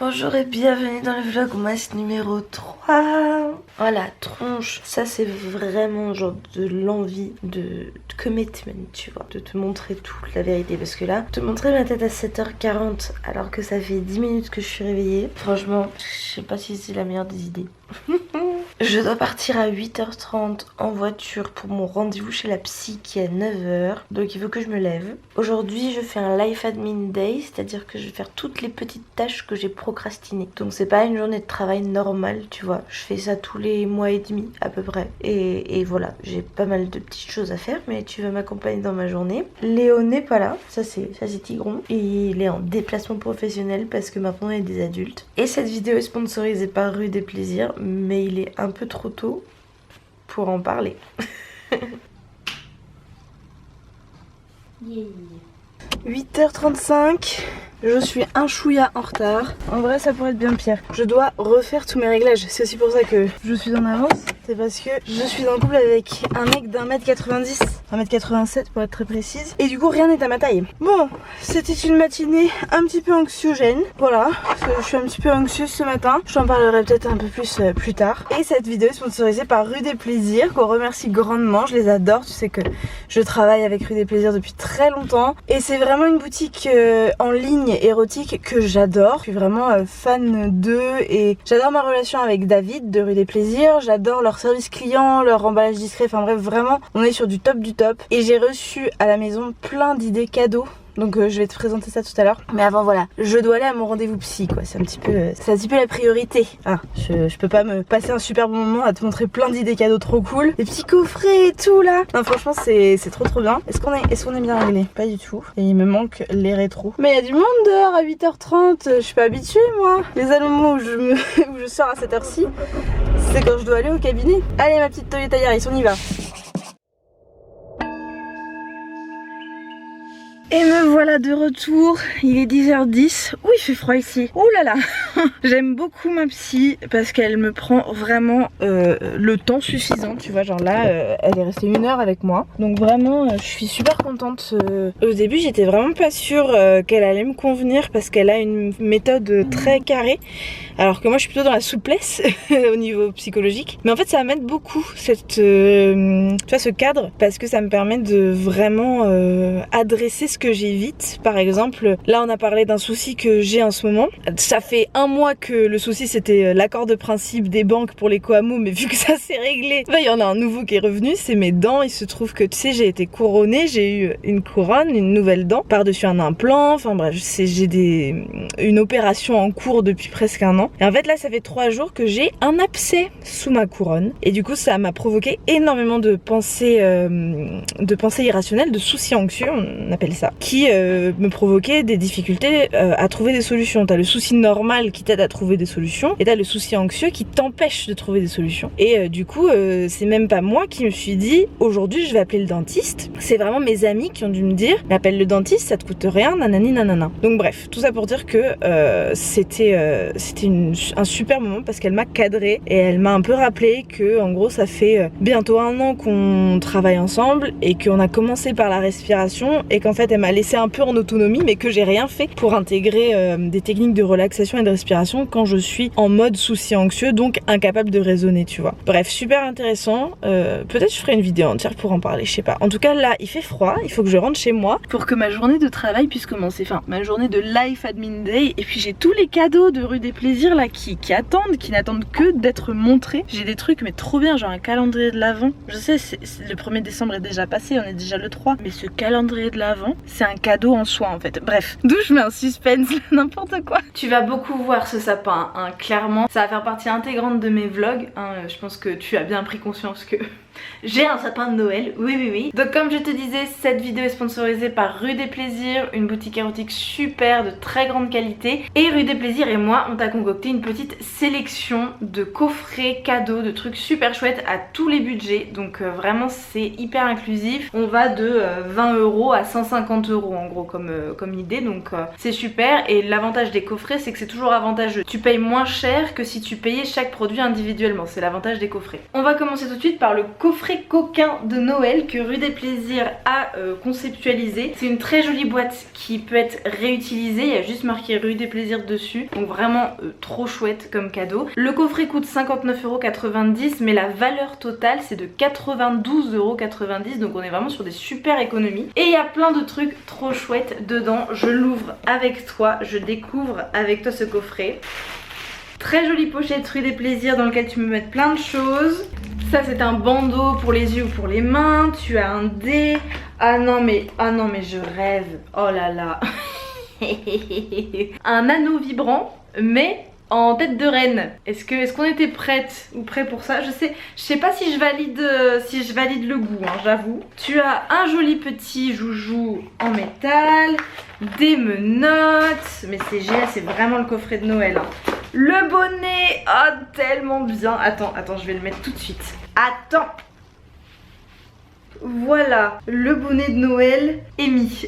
Bonjour et bienvenue dans le vlogmas numéro 3. Voilà, tronche, ça c'est vraiment genre de l'envie de commitment, tu vois, de te montrer toute la vérité. Parce que là, te montrer ma tête à 7h40 alors que ça fait 10 minutes que je suis réveillée, franchement, je sais pas si c'est la meilleure des idées. Je dois partir à 8h30 en voiture pour mon rendez-vous chez la psy qui est à 9h. Donc il faut que je me lève. Aujourd'hui je fais un life admin day, c'est-à-dire que je vais faire toutes les petites tâches que j'ai procrastinées. Donc c'est pas une journée de travail normale, tu vois. Je fais ça tous les mois et demi à peu près. Et voilà, j'ai pas mal de petites choses à faire, mais tu vas m'accompagner dans ma journée. Léo n'est pas là, ça c'est Tigron. Et il est en déplacement professionnel parce que maintenant il est des adultes. Et cette vidéo est sponsorisée par Rue des Plaisirs, mais il est un peu trop tôt pour en parler. Yeah. 8h35, je suis un chouïa en retard. En vrai ça pourrait être bien pire. Je dois refaire tous mes réglages. C'est aussi pour ça que je suis en avance. C'est parce que je suis en couple avec un mec d'1m90, 1m87 pour être très précise. Et du coup rien n'est à ma taille. Bon, c'était une matinée un petit peu anxiogène. Voilà, parce que je suis un petit peu anxieuse ce matin. Je t'en parlerai peut-être un peu plus tard. Et cette vidéo est sponsorisée par Rue des Plaisirs, qu'on remercie grandement. Je les adore. Tu sais que je travaille avec Rue des Plaisirs depuis très longtemps. Et c'est vraiment une boutique en ligne érotique que j'adore. Je suis vraiment fan d'eux et j'adore ma relation avec David de Rue des Plaisirs. J'adore leur service client, leur emballage discret. Enfin bref, vraiment, on est sur du top du top. Et j'ai reçu à la maison plein d'idées cadeaux. Donc je vais te présenter ça tout à l'heure. Mais avant voilà, je dois aller à mon rendez-vous psy quoi. C'est un petit peu la priorité. Hein, je peux pas me passer un super bon moment à te montrer plein d'idées cadeaux trop cool. Des petits coffrets et tout là. Non franchement c'est trop bien. Est-ce qu'on est bien réglé? Pas du tout. Et il me manque les rétros. Mais il y a du monde dehors à 8h30. Je suis pas habituée moi. Les seuls moments où je sors à cette heure-ci, c'est quand je dois aller au cabinet. Allez ma petite Toyota Yaris, on y va. Et me voilà de retour, il est 10h10. Ouh il fait froid ici. Ouh là là. J'aime beaucoup ma psy parce qu'elle me prend vraiment le temps suffisant. Tu vois genre là elle est restée 1 heure avec moi. Donc vraiment je suis super contente. Au début j'étais vraiment pas sûre qu'elle allait me convenir parce qu'elle a une méthode très carrée. Alors que moi je suis plutôt dans la souplesse au niveau psychologique. Mais en fait ça m'aide beaucoup cette, tu vois, ce cadre. Parce que ça me permet de vraiment adresser ce que j'évite. Par exemple, là on a parlé d'un souci que j'ai en ce moment. Ça fait 1 mois que le souci c'était l'accord de principe des banques pour les Coamo, mais vu que ça s'est réglé, il y en a un nouveau qui est revenu, c'est mes dents. Il se trouve que tu sais j'ai été couronnée, j'ai eu une couronne, une nouvelle dent, par-dessus un implant, enfin bref, j'ai une opération en cours depuis presque 1 an. Et en fait là ça fait 3 jours que j'ai un abcès sous ma couronne. Et du coup ça m'a provoqué énormément de pensées irrationnelles, de soucis anxieux, on appelle ça, qui me provoquait des difficultés à trouver des solutions. T'as le souci normal qui t'aide à trouver des solutions et t'as le souci anxieux qui t'empêche de trouver des solutions. Et du coup c'est même pas moi qui me suis dit aujourd'hui je vais appeler le dentiste. C'est vraiment mes amis qui ont dû me dire mais appelle le dentiste, ça te coûte rien, nanani nanana. Donc bref, tout ça pour dire que c'était un super moment parce qu'elle m'a cadré et elle m'a un peu rappelé que en gros ça fait bientôt 1 an qu'on travaille ensemble et qu'on a commencé par la respiration et qu'en fait elle m'a laissé un peu en autonomie mais que j'ai rien fait pour intégrer des techniques de relaxation et de respiration quand je suis en mode souci anxieux, donc incapable de raisonner, tu vois. Bref, super intéressant. Peut-être je ferai une vidéo entière pour en parler, je sais pas. En tout cas là il fait froid, il faut que je rentre chez moi pour que ma journée de travail puisse commencer, enfin ma journée de life admin day. Et puis j'ai tous les cadeaux de Rue des Plaisirs là qui attendent, qui n'attendent que d'être montrés. J'ai des trucs mais trop bien, genre un calendrier de l'Avent. Je sais le 1er décembre est déjà passé, on est déjà le 3, mais ce calendrier de l'Avent c'est un cadeau en soi en fait. Bref, d'où je mets un suspense, n'importe quoi. Tu vas beaucoup voir ce sapin, hein, clairement. Ça va faire partie intégrante de mes vlogs, hein. Je pense que tu as bien pris conscience que j'ai un sapin de Noël, oui. Donc comme je te disais, cette vidéo est sponsorisée par Rue des Plaisirs, une boutique érotique super de très grande qualité. Et Rue des Plaisirs et moi, on t'a concocté une petite sélection de coffrets, cadeaux, de trucs super chouettes à tous les budgets. Donc vraiment c'est hyper inclusif. On va de 20 € à 150 € en gros comme idée, donc c'est super. Et l'avantage des coffrets c'est que c'est toujours avantageux. Tu payes moins cher que si tu payais chaque produit individuellement, c'est l'avantage des coffrets. On va commencer tout de suite par le coffret coquin de Noël que Rue des Plaisirs a conceptualisé. C'est une très jolie boîte qui peut être réutilisée, il y a juste marqué Rue des Plaisirs dessus, donc vraiment trop chouette comme cadeau. Le coffret coûte 59,90 €, mais la valeur totale c'est de 92,90 €, donc on est vraiment sur des super économies. Et il y a plein de trucs trop chouettes dedans. Je l'ouvre avec toi, je découvre avec toi ce coffret. Très jolie pochette Rue des Plaisirs dans lequel tu peux mettre plein de choses. Ça c'est un bandeau pour les yeux ou pour les mains. Tu as un dé. Ah non mais je rêve. Oh là là. Un anneau vibrant mais en tête de reine. Est-ce qu'on était prête ou prêt pour ça? Je sais pas si je valide le goût, hein, j'avoue. Tu as un joli petit joujou en métal, des menottes, mais c'est génial, c'est vraiment le coffret de Noël. Hein. Le bonnet, oh tellement bien. Attends, je vais le mettre tout de suite. Attends. Voilà, le bonnet de Noël est mis.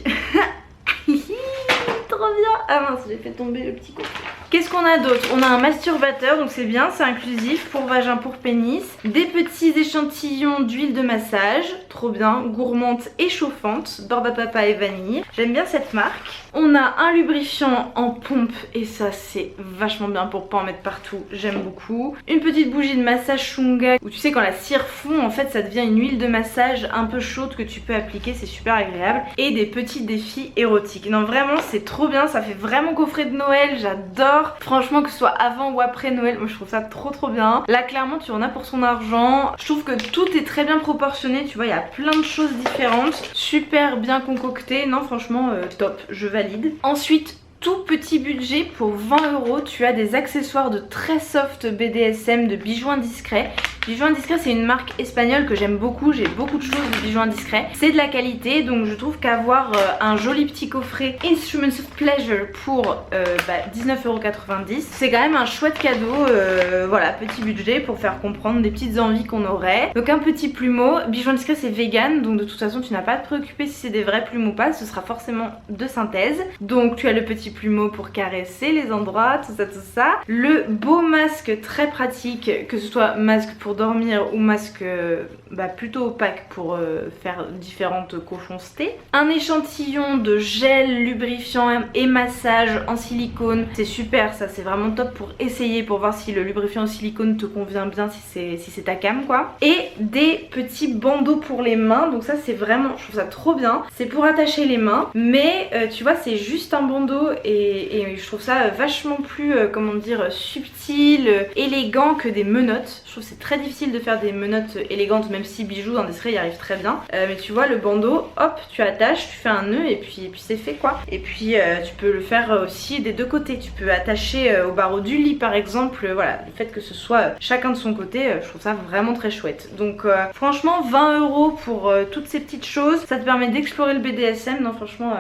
Trop bien. Ah mince, j'ai fait tomber le petit coffret. Qu'est-ce qu'on a d'autre? On a un masturbateur, donc c'est bien, c'est inclusif pour vagin, pour pénis. Des petits échantillons d'huile de massage, trop bien, gourmande et chauffante, Barbe à Papa et vanille. J'aime bien cette marque. On a un lubrifiant en pompe et ça c'est vachement bien pour pas en mettre partout, j'aime beaucoup. Une petite bougie de massage Shunga où tu sais quand la cire fond en fait ça devient une huile de massage un peu chaude que tu peux appliquer, c'est super agréable. Et des petits défis érotiques. Non vraiment c'est trop bien, ça fait vraiment coffret de Noël, j'adore. Franchement que ce soit avant ou après Noël, moi je trouve ça trop bien. Là clairement tu en as pour son argent. Je trouve que tout est très bien proportionné, tu vois il y a plein de choses différentes. Super bien concocté, non franchement top, je valide. Ensuite tout petit budget pour 20 €, tu as des accessoires de très soft BDSM de bijoux indiscrets. Bijoux indiscrets c'est une marque espagnole que j'aime beaucoup, j'ai beaucoup de choses de bijoux indiscrets. C'est de la qualité donc je trouve qu'avoir un joli petit coffret Instruments of Pleasure pour 19,90 €, c'est quand même un chouette cadeau. Voilà, petit budget pour faire comprendre des petites envies qu'on aurait. Donc un petit plumeau, bijoux indiscrets c'est vegan donc de toute façon tu n'as pas à te préoccuper si c'est des vrais plumeaux ou pas, ce sera forcément de synthèse. Donc tu as le petit plumeau pour caresser les endroits, tout ça. Le beau masque très pratique, que ce soit masque pour dormir ou masque plutôt opaque pour faire différentes cochoncetés. Un échantillon de gel lubrifiant et massage en silicone, c'est super ça, c'est vraiment top pour essayer, pour voir si le lubrifiant en silicone te convient bien, si c'est ta cam quoi. Et des petits bandeaux pour les mains, donc ça c'est vraiment, je trouve ça trop bien. C'est pour attacher les mains, mais tu vois c'est juste un bandeau et je trouve ça vachement plus comment dire subtil, élégant que des menottes. Je trouve que c'est très difficile de faire des menottes élégantes, même si bijoux indiscret y arrive très bien. Mais tu vois le bandeau, hop tu attaches, tu fais un nœud et puis c'est fait quoi. Et puis tu peux le faire aussi des deux côtés. Tu peux attacher au barreau du lit par exemple. Voilà, le fait que ce soit chacun de son côté, je trouve ça vraiment très chouette. Donc franchement 20 € pour toutes ces petites choses, ça te permet d'explorer le BDSM. Non franchement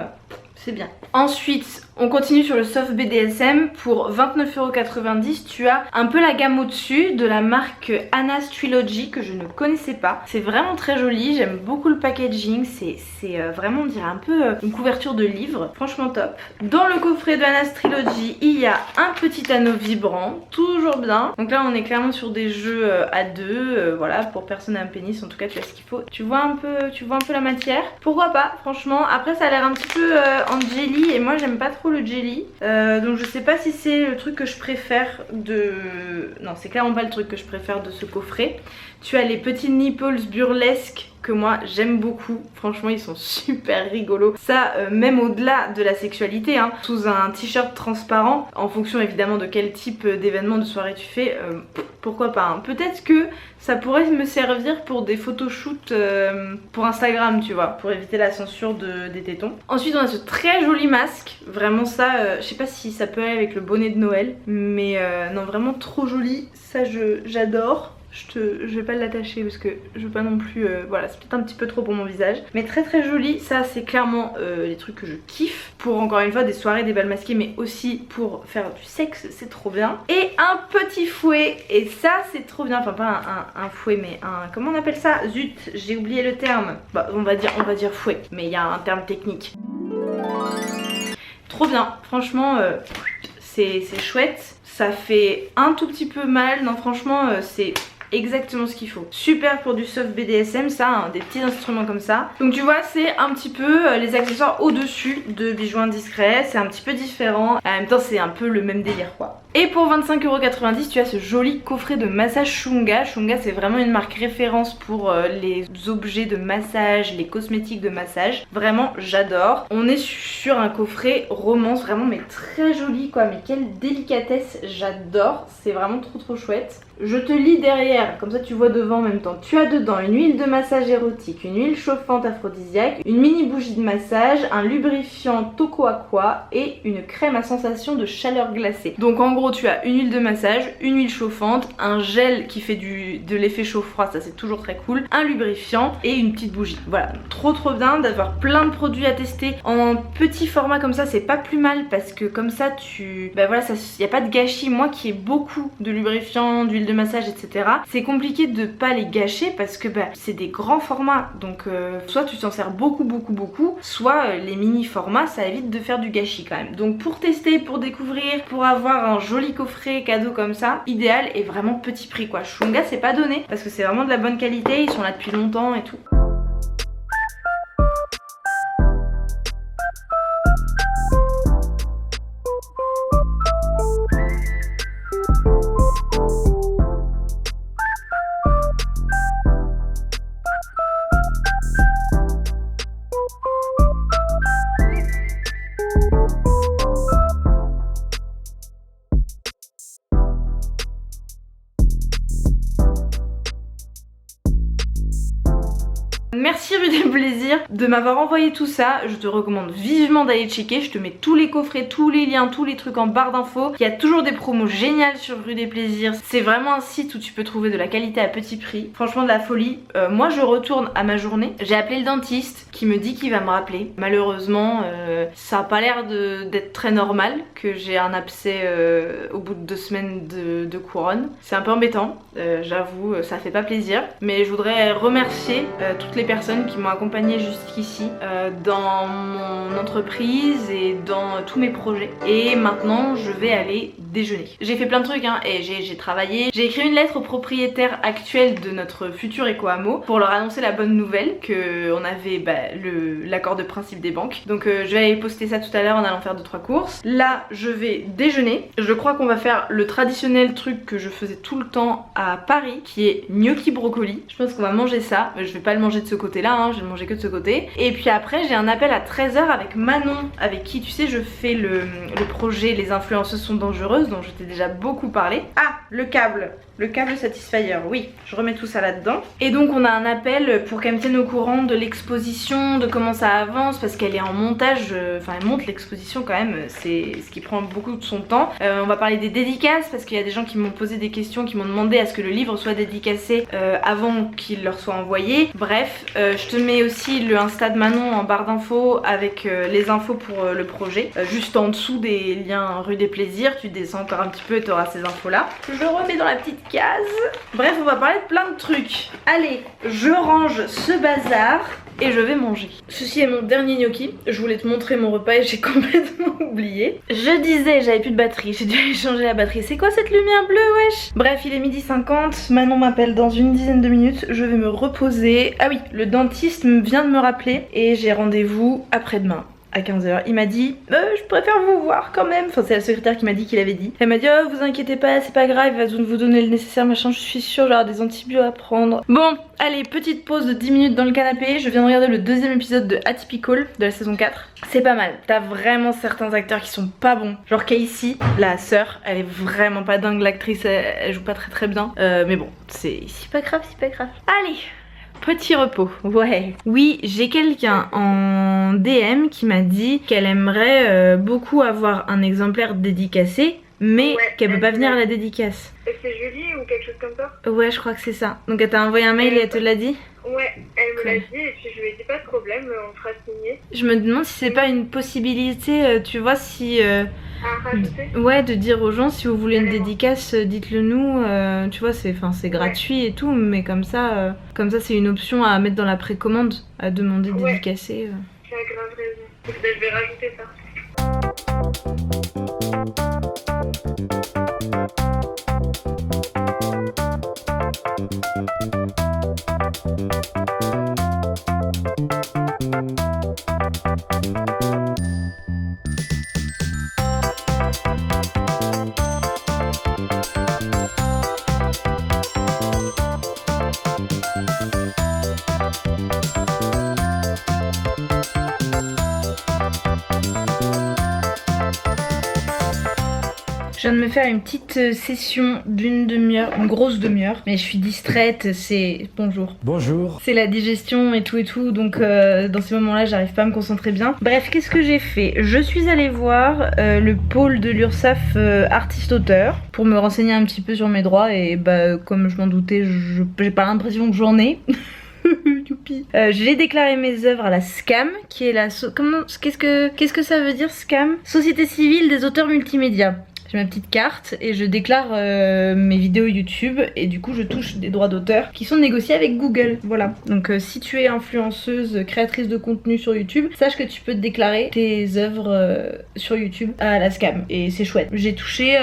c'est bien. Ensuite, on continue sur le soft BDSM. Pour 29,90 €, tu as un peu la gamme au-dessus de la marque Anna's Trilogy que je ne connaissais pas. C'est vraiment très joli, j'aime beaucoup le packaging. C'est vraiment, on dirait un peu une couverture de livre. Franchement top. Dans le coffret de Anna's Trilogy, il y a un petit anneau vibrant, toujours bien. Donc là, on est clairement sur des jeux à deux. Voilà, pour personne à un pénis, en tout cas, tu as ce qu'il faut. Tu vois un peu la matière. Pourquoi pas, franchement. Après, ça a l'air un petit peu en jelly et moi j'aime pas trop le jelly, donc je sais pas si c'est le truc que je préfère de... Non c'est clairement pas le truc que je préfère de ce coffret. Tu as les petits nipples burlesques que moi j'aime beaucoup, franchement ils sont super rigolos. Ça même au-delà de la sexualité hein, sous un t-shirt transparent, en fonction évidemment de quel type d'événement de soirée tu fais, pourquoi pas hein. Peut-être que ça pourrait me servir pour des photoshoots pour Instagram tu vois, pour éviter la censure des tétons. Ensuite on a ce très joli masque, vraiment ça, je sais pas si ça peut aller avec le bonnet de Noël, mais non vraiment trop joli, ça j'adore. Je vais pas l'attacher parce que je veux pas non plus, voilà c'est peut-être un petit peu trop pour mon visage, mais très joli. Ça c'est clairement les trucs que je kiffe pour encore une fois des soirées, des balles masquées, mais aussi pour faire du sexe, c'est trop bien. Et un petit fouet, et ça c'est trop bien, enfin pas un fouet mais un, comment on appelle ça, zut j'ai oublié le terme, bah on va dire fouet, mais il y a un terme technique. Trop bien, franchement c'est chouette. Ça fait un tout petit peu mal, non franchement c'est exactement ce qu'il faut. Super pour du soft BDSM ça, hein, des petits instruments comme ça. Donc tu vois c'est un petit peu les accessoires au-dessus de bijoux indiscrets, c'est un petit peu différent. En même temps c'est un peu le même délire quoi. Et pour 25,90€ tu as ce joli coffret de massage Shunga. Shunga c'est vraiment une marque référence pour les objets de massage, les cosmétiques de massage. Vraiment j'adore. On est sur un coffret romance vraiment mais très joli quoi, mais quelle délicatesse, j'adore. C'est vraiment trop chouette. Je te lis derrière, comme ça tu vois devant en même temps. Tu as dedans une huile de massage érotique, une huile chauffante aphrodisiaque, une mini bougie de massage, un lubrifiant Toko Aqua et une crème à sensation de chaleur glacée. Donc en gros tu as une huile de massage, une huile chauffante, un gel qui fait de l'effet chaud-froid, ça c'est toujours très cool, un lubrifiant et une petite bougie. Voilà, trop bien d'avoir plein de produits à tester en petit format comme ça, c'est pas plus mal parce que comme ça bah voilà, y a pas de gâchis. Moi qui ai beaucoup de lubrifiant, d'huile de massage etc, c'est compliqué de pas les gâcher parce que bah, c'est des grands formats, donc soit tu t'en sers beaucoup soit les mini formats ça évite de faire du gâchis quand même. Donc pour tester, pour découvrir, pour avoir un joli coffret cadeau comme ça, idéal et vraiment petit prix quoi. Shunga c'est pas donné parce que c'est vraiment de la bonne qualité, ils sont là depuis longtemps et tout. Merci Rue des Plaisirs de m'avoir envoyé tout ça, je te recommande vivement d'aller checker, je te mets tous les coffrets, tous les liens, tous les trucs en barre d'infos. Il y a toujours des promos géniales sur Rue des Plaisirs, c'est vraiment un site où tu peux trouver de la qualité à petit prix, franchement de la folie. Moi je retourne à ma journée, j'ai appelé le dentiste qui me dit qu'il va me rappeler. Malheureusement ça a pas l'air d'être très normal que j'ai un abcès au bout de 2 semaines de couronne. C'est un peu embêtant, j'avoue, ça fait pas plaisir, mais je voudrais remercier toutes les personnes qui m'ont accompagnée jusqu'ici dans mon entreprise et dans tous mes projets. Et maintenant je vais aller déjeuner. J'ai fait plein de trucs hein, et j'ai travaillé. J'ai écrit une lettre au propriétaire actuel de notre futur éco-hameau pour leur annoncer la bonne nouvelle que on avait l'accord de principe des banques. Donc je vais aller poster ça tout à l'heure en allant faire 2-3 courses. Là je vais déjeuner. Je crois qu'on va faire le traditionnel truc que je faisais tout le temps à Paris qui est gnocchi brocoli. Je pense qu'on va manger ça. Je vais pas le manger de ce côté là, hein, je vais le manger que de ce côté. Et puis après j'ai un appel à 13h avec Manon, avec qui tu sais je fais le projet Les influenceuses sont dangereuses dont je t'ai déjà beaucoup parlé. Ah, le câble Satisfyer, oui, je remets tout ça là-dedans. Et donc on a un appel pour qu'elle me tienne au courant de l'exposition, de comment ça avance, parce qu'elle est en montage, enfin elle monte l'exposition quand même, c'est ce qui prend beaucoup de son temps. On va parler des dédicaces, parce qu'il y a des gens qui m'ont posé des questions, qui m'ont demandé à ce que le livre soit dédicacé avant qu'il leur soit envoyé. Bref, je te mets aussi le Insta de Manon en barre d'infos avec les infos pour le projet. Juste en dessous des liens Rue des Plaisirs, tu descends encore un petit peu et tu auras ces infos là. Je remets dans la petite case. Bref, on va parler de plein de trucs. Allez, je range ce bazar et je vais manger. Ceci est mon dernier gnocchi. Je voulais te montrer mon repas et j'ai complètement oublié. Je disais, j'avais plus de batterie, j'ai dû aller changer la batterie. C'est quoi cette lumière bleue, wesh? Bref, il est 12h50, Manon m'appelle dans une dizaine de minutes, je vais me reposer. Ah oui, le dentiste vient de me rappeler et j'ai rendez-vous après-demain à 15h. Il m'a dit je préfère vous voir quand même. Enfin c'est la secrétaire qui m'a dit qu'il avait dit. Elle m'a dit oh vous inquiétez pas, c'est pas grave, il va vous donner le nécessaire machin, je suis sûre j'aurai des antibiotiques à prendre. Bon allez, petite pause de 10 minutes dans le canapé. Je viens de regarder le 2e épisode de Atypical de la saison 4. C'est pas mal, t'as vraiment certains acteurs qui sont pas bons. Genre Casey, la sœur, elle est vraiment pas dingue, l'actrice elle joue pas très bien. Mais bon, c'est pas grave, c'est pas grave. Allez, petit repos, ouais. Oui, j'ai quelqu'un en DM qui m'a dit qu'elle aimerait beaucoup avoir un exemplaire dédicacé, mais qu'elle peut pas venir à la dédicace. C'est Julie ou quelque chose comme ça? Ouais, je crois que c'est ça. Donc elle t'a envoyé un mail et elle te l'a dit? Ouais, elle me l'a dit et puis je lui ai dit pas de problème, on fera signer. Je me demande si c'est pas une possibilité, tu vois, si... ouais, de dire aux gens si vous voulez une dédicace, dites-le nous, tu vois, c'est gratuit et tout, mais comme ça c'est une option à mettre dans la précommande, à demander dédicacé. Tu as grave raison, je vais rajouter ça. Je viens de me faire une petite session d'une demi-heure, une grosse demi-heure, mais je suis distraite, c'est... Bonjour. Bonjour. C'est la digestion et tout, donc dans ces moments-là, j'arrive pas à me concentrer bien. Bref, qu'est-ce que j'ai fait? Je suis allée voir le pôle de l'URSSAF artiste-auteur pour me renseigner un petit peu sur mes droits et bah comme je m'en doutais, j'ai pas l'impression que j'en ai. Youpi. J'ai déclaré mes œuvres à la SCAM, qui est la... Qu'est-ce que ça veut dire SCAM? Société civile des auteurs multimédia. J'ai ma petite carte et je déclare mes vidéos YouTube et du coup je touche des droits d'auteur qui sont négociés avec Google. Voilà. Donc si tu es influenceuse, créatrice de contenu sur YouTube, sache que tu peux te déclarer tes œuvres sur YouTube à la SCAM et c'est chouette. J'ai touché,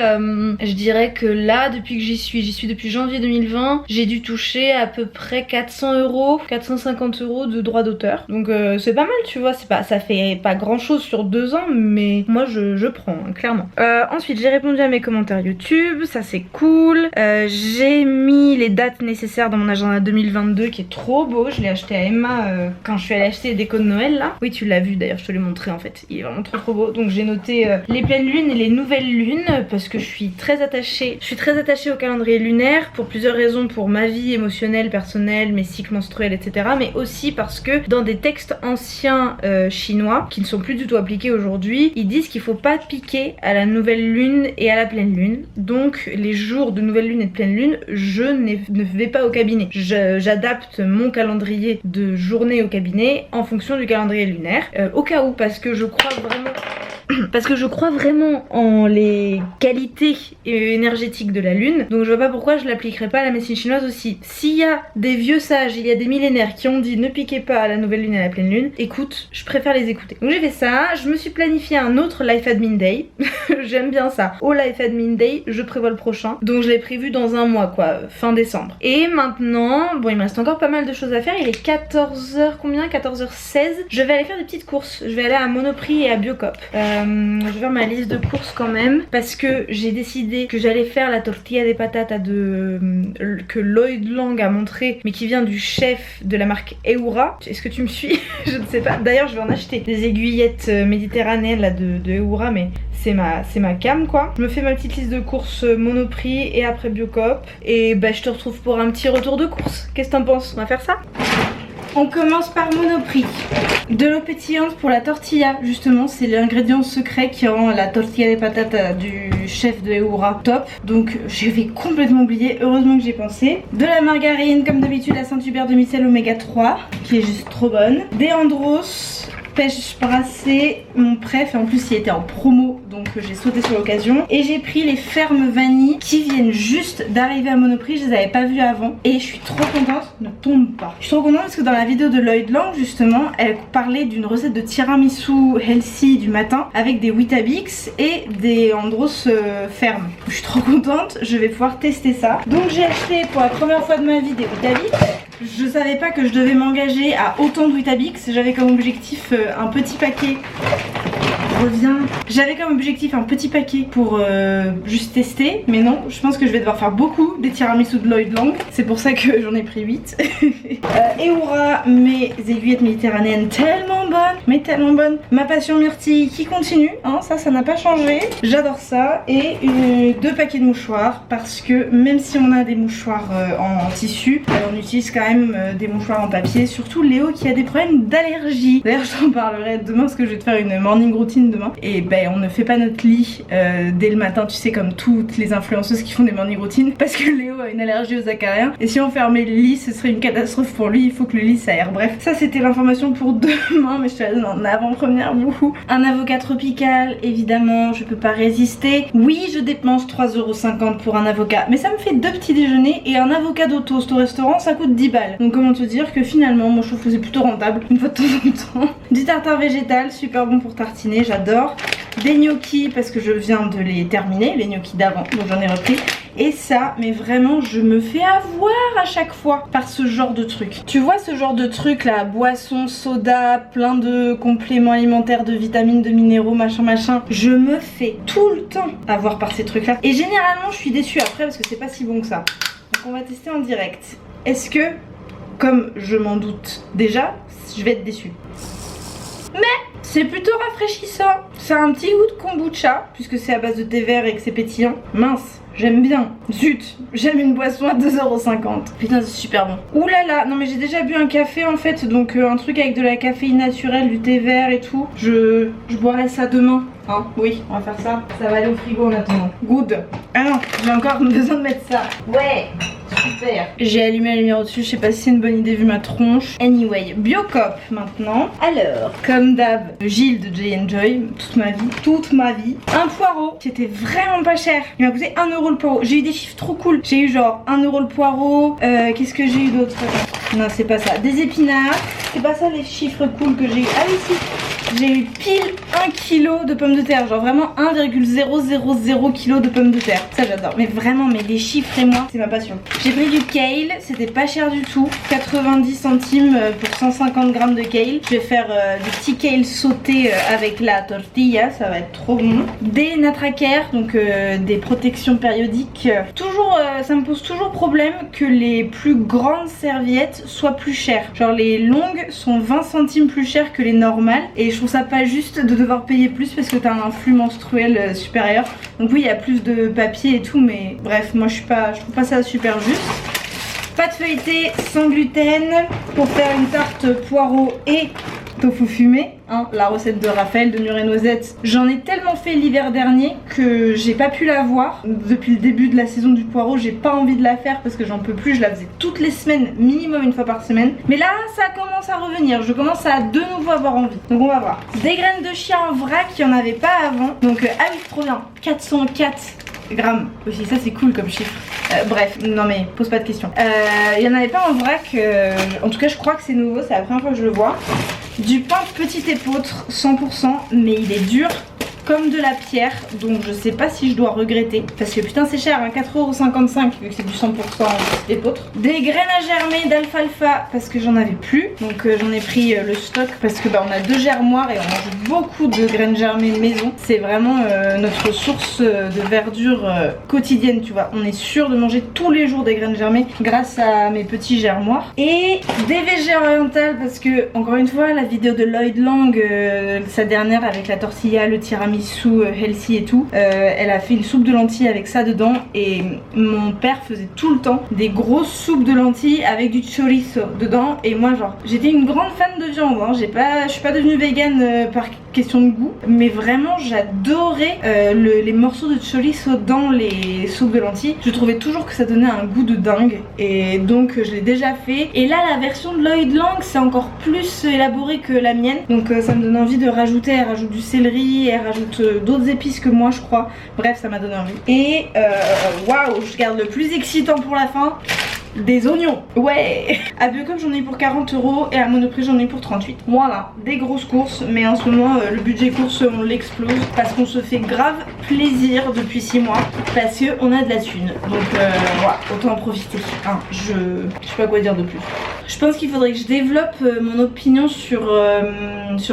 je dirais que là depuis que j'y suis depuis janvier 2020, j'ai dû toucher à peu près 400 €, 450 € de droits d'auteur. Donc c'est pas mal, tu vois, ça fait pas grand chose sur 2 ans, mais moi je prends, hein, clairement. Ensuite j'ai répondu à mes commentaires YouTube, ça c'est cool. J'ai mis les dates nécessaires dans mon agenda 2022 qui est trop beau. Je l'ai acheté à Emma quand je suis allée acheter les décos de Noël là. Oui, tu l'as vu d'ailleurs, je te l'ai montré en fait. Il est vraiment trop beau. Donc j'ai noté les pleines lunes et les nouvelles lunes parce que je suis très attachée au calendrier lunaire pour plusieurs raisons, pour ma vie émotionnelle, personnelle, mes cycles menstruels, etc. Mais aussi parce que dans des textes anciens chinois qui ne sont plus du tout appliqués aujourd'hui, ils disent qu'il faut pas piquer à la nouvelle lune et à la pleine lune. Donc les jours de nouvelle lune et de pleine lune, je ne vais pas au cabinet. J'adapte mon calendrier de journée au cabinet en fonction du calendrier lunaire, au cas où, parce que je crois vraiment en les qualités énergétiques de la lune, donc je vois pas pourquoi je l'appliquerais pas à la médecine chinoise aussi. S'il y a des vieux sages, il y a des millénaires qui ont dit ne piquez pas à la nouvelle lune et à la pleine lune, écoute, je préfère les écouter. Donc j'ai fait ça, je me suis planifié un autre Life Admin Day, j'aime bien ça. Au Life Admin Day, je prévois le prochain, donc je l'ai prévu dans un mois quoi, fin décembre. Et maintenant, bon il me reste encore pas mal de choses à faire, il est 14h combien? 14h16, je vais aller faire des petites courses, je vais aller à Monoprix et à Biocop. Je vais faire ma liste de courses quand même parce que j'ai décidé que j'allais faire la tortilla de patata que Lloyd Lang a montré mais qui vient du chef de la marque Eura. Est-ce que tu me suis? Je ne sais pas. D'ailleurs je vais en acheter des aiguillettes méditerranéennes là de Eura, mais c'est ma cam quoi. Je me fais ma petite liste de courses Monoprix et après Biocop et bah je te retrouve pour un petit retour de course. Qu'est-ce que t'en penses? On va faire ça? On commence par Monoprix. De l'eau pétillante pour la tortilla, justement, c'est l'ingrédient secret qui rend la tortilla de patata du chef de Eura top. Donc j'avais complètement oublié, heureusement que j'ai pensé. De la margarine, comme d'habitude, la Saint-Hubert demi-sel oméga 3, qui est juste trop bonne. Des Andros, pêche brassée, mon préf, et en plus il était en promo, donc j'ai sauté sur l'occasion. Et j'ai pris les fermes vanille qui viennent juste d'arriver à Monoprix, je les avais pas vues avant. Et je suis trop contente, ne tombe pas. Je suis trop contente parce que dans la vidéo de Lloyd Lang, justement, elle parlait d'une recette de tiramisu healthy du matin avec des Weetabix et des Andros fermes. Je suis trop contente, je vais pouvoir tester ça. Donc j'ai acheté pour la première fois de ma vie des Weetabix. Je savais pas que je devais m'engager à autant de Weetabix, j'avais comme objectif un petit paquet. J'avais comme objectif un petit paquet pour juste tester, mais non, je pense que je vais devoir faire beaucoup des tiramisu de Lloyd Lang, c'est pour ça que j'en ai pris 8. Eura, mes aiguillettes méditerranéennes tellement bonnes, mais tellement bonnes. Ma passion myrtille qui continue, hein, ça n'a pas changé, j'adore ça. Et 2 paquets de mouchoirs, parce que même si on a des mouchoirs en tissu, on utilise quand même des mouchoirs en papier, surtout Léo qui a des problèmes d'allergie. D'ailleurs je t'en parlerai demain parce que je vais te faire une morning routine demain. Et ben on ne fait pas notre lit dès le matin, tu sais, comme toutes les influenceuses qui font des morning routines, parce que Léo a une allergie aux acariens et si on fermait le lit ce serait une catastrophe pour lui, il faut que le lit s'aère. Bref, ça c'était l'information pour demain, mais je te la donne en avant-première beaucoup. Un avocat tropical, évidemment, je peux pas résister. Oui, je dépense 3,50 € pour un avocat, mais ça me fait 2 petits déjeuners et un avocado toast au restaurant ça coûte 10 balles. Donc comment te dire que finalement moi je trouve que c'est plutôt rentable une fois de temps en temps. Du tartare végétal, super bon pour tartiner, j'adore. Des gnocchis parce que je viens de les terminer, les gnocchis d'avant, donc j'en ai repris. Et ça, mais vraiment je me fais avoir à chaque fois par ce genre de truc. Tu vois ce genre de truc là, boisson, soda, plein de compléments alimentaires, de vitamines, de minéraux, machin, je me fais tout le temps avoir par ces trucs là. Et généralement je suis déçue après parce que c'est pas si bon que ça. Donc on va tester en direct. Est-ce que, comme je m'en doute déjà, je vais être déçue? Mais C'est plutôt rafraîchissant. C'est un petit goût de kombucha, puisque c'est à base de thé vert et que c'est pétillant. Mince, j'aime bien. Zut, j'aime une boisson à 2,50€. Putain, c'est super bon. Ouh là là, non mais j'ai déjà bu un café en fait, donc un truc avec de la caféine naturelle, du thé vert et tout. Je boirai ça demain. Hein, oui, on va faire ça. Ça va aller au frigo en attendant. Good. Ah non, j'ai encore besoin de mettre ça. Ouais. Super. J'ai allumé la lumière au-dessus, je sais pas si c'est une bonne idée vu ma tronche. Anyway, Biocop maintenant. Alors, comme d'hab, Gilles de J Enjoy, toute ma vie. Un poireau qui était vraiment pas cher. Il m'a coûté 1€ le poireau. J'ai eu des chiffres trop cool. J'ai eu genre 1€ le poireau. Qu'est-ce que j'ai eu d'autre? Non, c'est pas ça. Des épinards. C'est pas ça les chiffres cool que j'ai eu. Ah oui, si. J'ai eu pile 1 kg de pommes de terre, genre vraiment 1,000 kg de pommes de terre. Ça j'adore, mais vraiment, mais les chiffres et moi, c'est ma passion. J'ai pris du kale, c'était pas cher du tout, 90 centimes pour 150 grammes de kale. Je vais faire des petits kale sautés avec la tortilla, ça va être trop bon. Des natracaires, donc des protections périodiques. Toujours, ça me pose toujours problème que les plus grandes serviettes soient plus chères. Genre les longues sont 20 centimes plus chères que les normales et je trouve ça pas juste de devoir payer plus parce que t'as un flux menstruel supérieur. Donc oui, il y a plus de papier et tout, mais bref, moi je trouve pas ça super juste. Pâte feuilletée sans gluten pour faire une tarte poireau et tofu fumé, hein, la recette de Raphaël de Mûre et Noisette. J'en ai tellement fait l'hiver dernier que j'ai pas pu la voir. Depuis le début de la saison du poireau, j'ai pas envie de la faire parce que j'en peux plus. Je la faisais toutes les semaines, minimum une fois par semaine. Mais là, ça commence à revenir. Je commence à de nouveau avoir envie. Donc on va voir. Des graines de chia en vrac, il n'y en avait pas avant. Donc ah oui, trop bien. 404 grammes aussi, ça c'est cool comme chiffre. Bref, non mais pose pas de questions. Il y en avait pas en vrac, en tout cas je crois que c'est nouveau, c'est la première fois que je le vois. Du pain petit épeautre 100%, mais il est dur comme de la pierre, donc je sais pas si je dois regretter parce que putain c'est cher, hein, 4,55€ vu que c'est du 100% épeautre. Des graines à germer d'alfalfa parce que j'en avais plus, donc j'en ai pris le stock parce que bah on a 2 germoirs et on mange beaucoup de graines germées maison. C'est vraiment notre source de verdure quotidienne, tu vois. On est sûr de manger tous les jours des graines germées grâce à mes petits germoirs. Et des végés orientales parce que encore une fois la vidéo de Lloyd Lang, sa dernière avec la tortilla, le tiramisu healthy et tout, elle a fait une soupe de lentilles avec ça dedans et mon père faisait tout le temps des grosses soupes de lentilles avec du chorizo dedans et moi genre j'étais une grande fan de viande, hein. Je suis pas devenue végane par question de goût, mais vraiment j'adorais les morceaux de chorizo dans les soupes de lentilles. Je trouvais toujours que ça donnait un goût de dingue et donc je l'ai déjà fait. Et là la version de Lloyd Lang c'est encore plus élaboré que la mienne, donc ça me donne envie de rajouter. Elle rajoute du céleri, elle rajoute d'autres épices que moi je crois. Bref, ça m'a donné envie. Et waouh, je garde le plus excitant pour la fin. Des oignons, ouais. À Biocop j'en ai eu pour 40€ et à Monoprix j'en ai eu pour 38. Voilà, des grosses courses, mais en ce moment le budget course on l'explose parce qu'on se fait grave plaisir depuis 6 mois parce que on a de la thune. Donc voilà, autant en profiter. Hein, je sais pas quoi dire de plus. Je pense qu'il faudrait que je développe mon opinion sur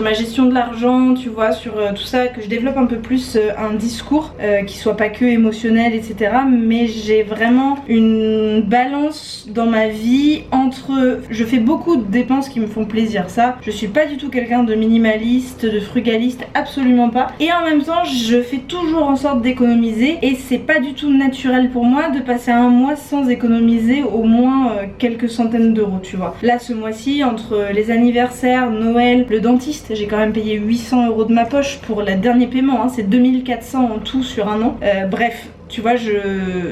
ma gestion de l'argent, tu vois, sur tout ça, que je développe un peu plus un discours qui soit pas que émotionnel, etc. Mais j'ai vraiment une balance dans ma vie entre je fais beaucoup de dépenses qui me font plaisir, ça je suis pas du tout quelqu'un de minimaliste, de frugaliste, absolument pas, et en même temps je fais toujours en sorte d'économiser et c'est pas du tout naturel pour moi de passer un mois sans économiser au moins quelques centaines d'euros, tu vois. Là ce mois-ci entre les anniversaires, Noël, le dentiste, j'ai quand même payé 800€ de ma poche pour le dernier paiement, hein, c'est 2400 en tout sur un an. Bref, tu vois,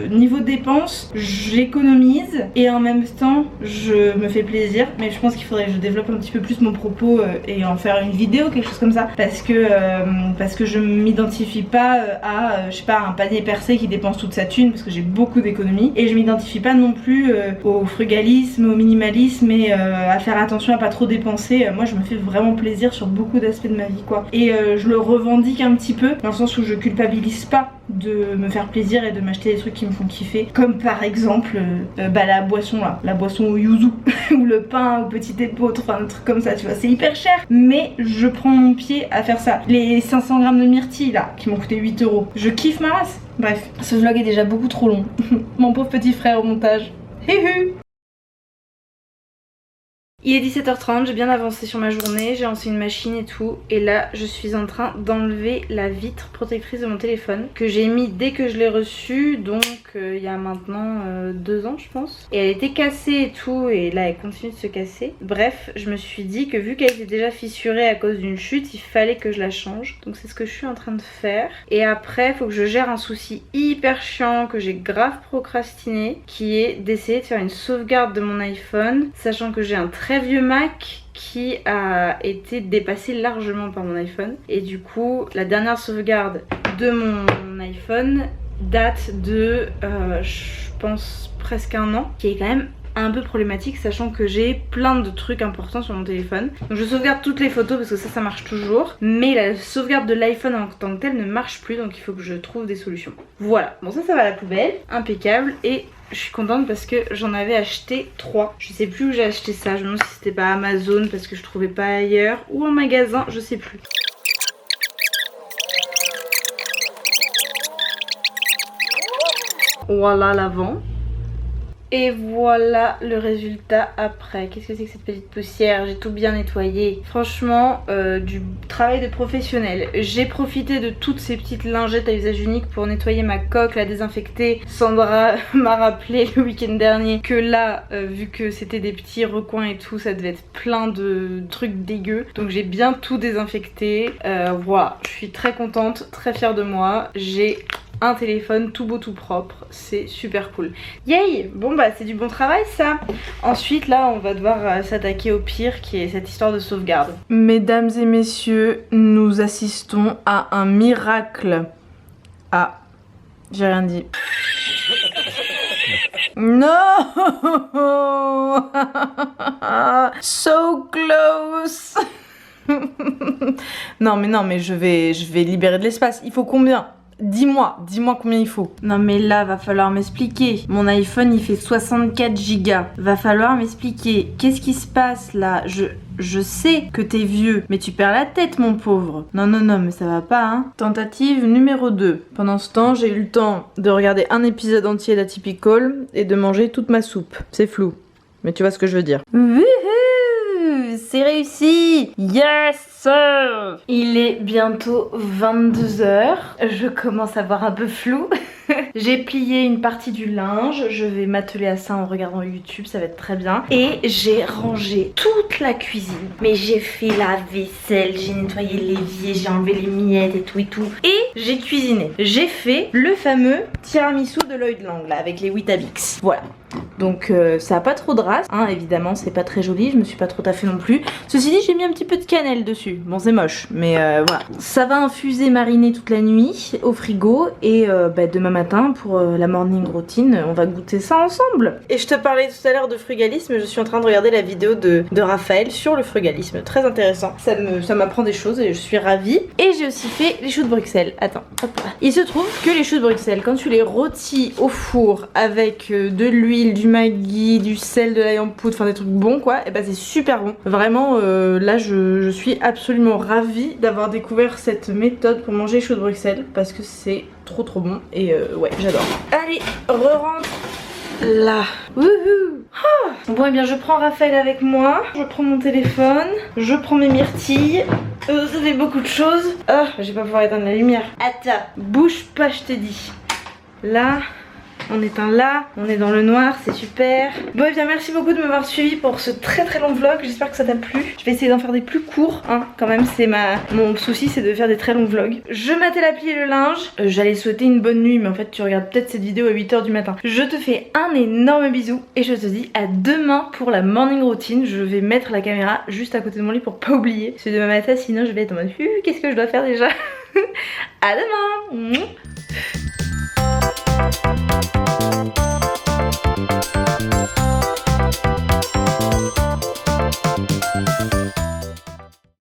niveau dépenses, j'économise et en même temps je me fais plaisir, mais je pense qu'il faudrait que je développe un petit peu plus mon propos et en faire une vidéo, quelque chose comme ça, parce que je m'identifie pas à je sais pas, un panier percé qui dépense toute sa thune, parce que j'ai beaucoup d'économies, et je m'identifie pas non plus au frugalisme, au minimalisme et à faire attention à pas trop dépenser. Moi je me fais vraiment plaisir sur beaucoup d'aspects de ma vie, quoi, et je le revendique un petit peu dans le sens où je culpabilise pas de me faire plaisir et de m'acheter des trucs qui me font kiffer, comme par exemple la boisson là, la boisson au yuzu ou le pain au petit épeautre, enfin un truc comme ça, tu vois, c'est hyper cher mais je prends mon pied à faire ça. Les 500 grammes de myrtille là qui m'ont coûté 8€, je kiffe ma race. Bref, ce vlog est déjà beaucoup trop long. Mon pauvre petit frère au montage. Hihu. Il est 17h30, j'ai bien avancé sur ma journée, j'ai lancé une machine et tout. Et là, je suis en train d'enlever la vitre protectrice de mon téléphone que j'ai mis dès que je l'ai reçue, donc il y a maintenant 2 ans je pense. Et elle était cassée et tout, et là elle continue de se casser. Bref, je me suis dit que vu qu'elle était déjà fissurée à cause d'une chute, il fallait que je la change. Donc c'est ce que je suis en train de faire. Et après, il faut que je gère un souci hyper chiant que j'ai grave procrastiné, qui est d'essayer de faire une sauvegarde de mon iPhone, sachant que j'ai un très vieux Mac qui a été dépassé largement par mon iPhone. Et du coup, la dernière sauvegarde de mon iPhone date de, je pense, presque 1 an, qui est quand même un peu problématique, sachant que j'ai plein de trucs importants sur mon téléphone. Donc je sauvegarde toutes les photos parce que ça marche toujours, mais la sauvegarde de l'iPhone en tant que telle ne marche plus, donc il faut que je trouve des solutions. Voilà, bon ça va à la poubelle, impeccable. Et je suis contente parce que j'en avais acheté 3. Je sais plus où j'ai acheté ça, je me demande si c'était pas Amazon parce que je trouvais pas ailleurs, ou en magasin, je sais plus. Voilà l'avant. Et voilà le résultat après. Qu'est-ce que c'est que cette petite poussière? J'ai tout bien nettoyé. Franchement, du travail de professionnel. J'ai profité de toutes ces petites lingettes à usage unique pour nettoyer ma coque, la désinfecter. Sandra m'a rappelé le week-end dernier que là, vu que c'était des petits recoins et tout, ça devait être plein de trucs dégueux. Donc j'ai bien tout désinfecté. Voilà, je suis très contente, très fière de moi. J'ai un téléphone tout beau tout propre, c'est super cool. Yay! Bon bah c'est du bon travail ça. Ensuite là on va devoir s'attaquer au pire, qui est cette histoire de sauvegarde. Mesdames et messieurs, nous assistons à un miracle. Ah, j'ai rien dit. No! So close! Non mais je vais libérer de l'espace. Il faut combien? Dis-moi combien il faut. Non mais là, va falloir m'expliquer. Mon iPhone, il fait 64 gigas. Va falloir m'expliquer. Qu'est-ce qui se passe là? Je sais que t'es vieux, mais tu perds la tête, mon pauvre. Non, mais ça va pas, hein. Tentative numéro 2. Pendant ce temps, j'ai eu le temps de regarder un épisode entier d'Atypical et de manger toute ma soupe. C'est flou, mais tu vois ce que je veux dire. Wouhou! C'est réussi! Yes sir! Il est bientôt 22h. Je commence à voir un peu flou. J'ai plié une partie du linge. Je vais m'atteler à ça en regardant YouTube, ça va être très bien. Et j'ai rangé toute la cuisine. Mais j'ai fait la vaisselle, j'ai nettoyé l'évier, j'ai enlevé les miettes et tout et tout. Et j'ai cuisiné. J'ai fait le fameux tiramisu de Lloyd Lang là, avec les Weetabix. Voilà. Donc ça a pas trop de race, hein, évidemment c'est pas très joli, je me suis pas trop taffée non plus. Ceci dit, j'ai mis un petit peu de cannelle dessus. Bon c'est moche, mais voilà. Ça va infuser, mariner toute la nuit au frigo. Et demain matin pour la morning routine, on va goûter ça ensemble. Et je te parlais tout à l'heure de frugalisme, je suis en train de regarder la vidéo de Raphaël sur le frugalisme. Très intéressant, ça m'apprend des choses et je suis ravie. Et j'ai aussi fait les choux de Bruxelles. Attends, hop là. Il se trouve que les choux de Bruxelles, quand tu les rôtis au four avec de l'huile, du maggi, du sel, de l'ail en poudre, enfin des trucs bons quoi, et bah c'est super bon. Vraiment là je suis absolument ravie d'avoir découvert cette méthode pour manger les choux de Bruxelles parce que c'est trop bon et ouais j'adore. Allez, re-rentre là. Wouhou. Ah. Bon et bien je prends Raphaël avec moi, je prends mon téléphone, je prends mes myrtilles. Ça fait beaucoup de choses. Ah, je vais pas pouvoir éteindre la lumière. Attends, bouge pas je te dis. Là, on éteint là, on est dans le noir, c'est super. Bon et bien merci beaucoup de m'avoir suivi pour ce très long vlog, j'espère que ça t'a plu. Je vais essayer d'en faire des plus courts, hein, quand même c'est mon souci, c'est de faire des très longs vlogs. Je m'attelle à plier le linge, j'allais souhaiter une bonne nuit mais en fait tu regardes peut-être cette vidéo à 8h du matin. Je te fais un énorme bisou et je te dis à demain pour la morning routine. Je vais mettre la caméra juste à côté de mon lit pour pas oublier. C'est demain matin, sinon je vais être en mode qu'est-ce que je dois faire déjà. À demain.